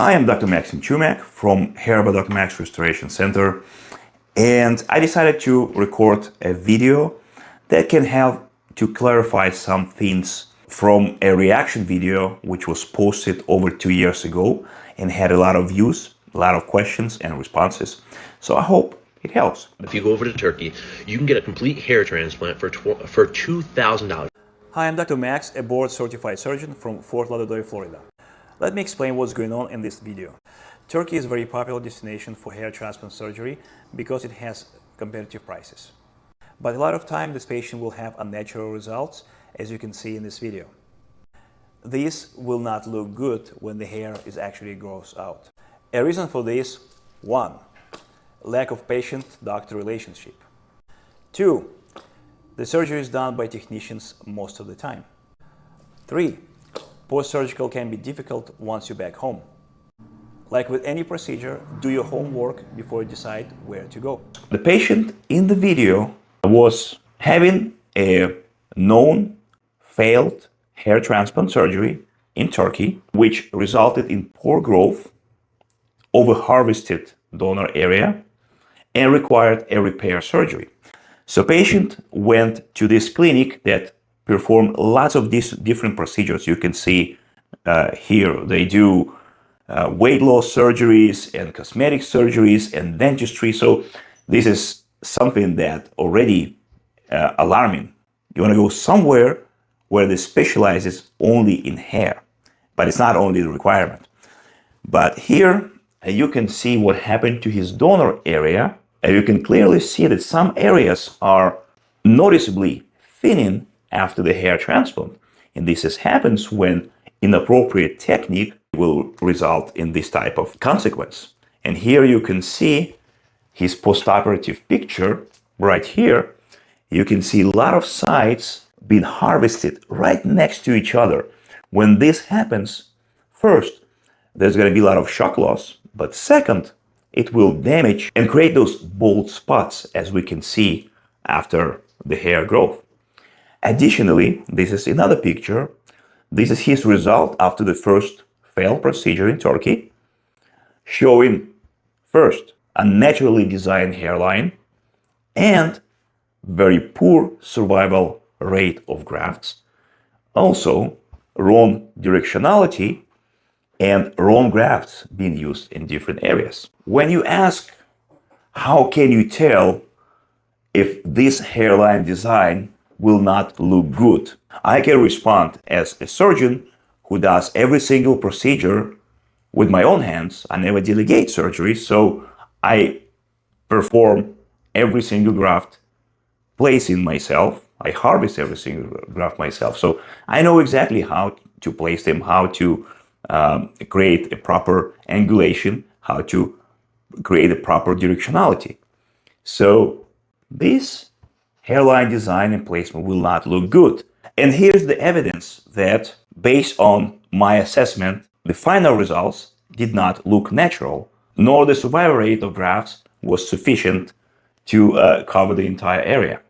I am Dr. Maxim Chumak from Hair by Dr. Max Restoration Center, and I decided to record a video that can help to clarify some things from a reaction video which was posted over 2 years ago and had a lot of views, a lot of questions and responses. So I hope it helps. If you go over to Turkey, you can get a complete hair transplant for $2,000. Hi, I'm Dr. Max, a board-certified surgeon from Fort Lauderdale, Florida. Let me explain what's going on in this video. Turkey is a very popular destination for hair transplant surgery because it has competitive prices. But a lot of time this patient will have unnatural results, as you can see in this video. This will not look good when the hair is actually grows out. A reason for this: 1. Lack of patient-doctor relationship. 2. The surgery is done by technicians most of the time. 3. Post-surgical can be difficult once you're back home. Like with any procedure, do your homework before you decide where to go. The patient in the video was having a known failed hair transplant surgery in Turkey, which resulted in poor growth, over-harvested donor area, and required a repair surgery. So patient went to this clinic that performed lots of these different procedures. You can see here they do weight loss surgeries and cosmetic surgeries and dentistry. So this is something that already alarming. You want to go somewhere where they specializes only in hair, but it's not only the requirement. But here you can see what happened to his donor area. And you can clearly see that some areas are noticeably thinning after the hair transplant. And this happens when inappropriate technique will result in this type of consequence. And here you can see his postoperative picture right here. You can see a lot of sites being harvested right next to each other. When this happens, first, there's going to be a lot of shock loss, but second, it will damage and create those bald spots, as we can see after the hair growth. Additionally, this is another picture. This is his result after the first failed procedure in Turkey, showing first a naturally designed hairline and very poor survival rate of grafts. Also, wrong directionality and wrong grafts being used in different areas. When you ask, how can you tell if this hairline design will not look good? I can respond as a surgeon who does every single procedure with my own hands. I never delegate surgery, so I perform every single graft placing myself. I harvest every single graft myself. So I know exactly how to place them, how to create a proper angulation, how to create a proper directionality. So this hairline design and placement will not look good. And here's the evidence that, based on my assessment, the final results did not look natural, nor the survival rate of grafts was sufficient to cover the entire area.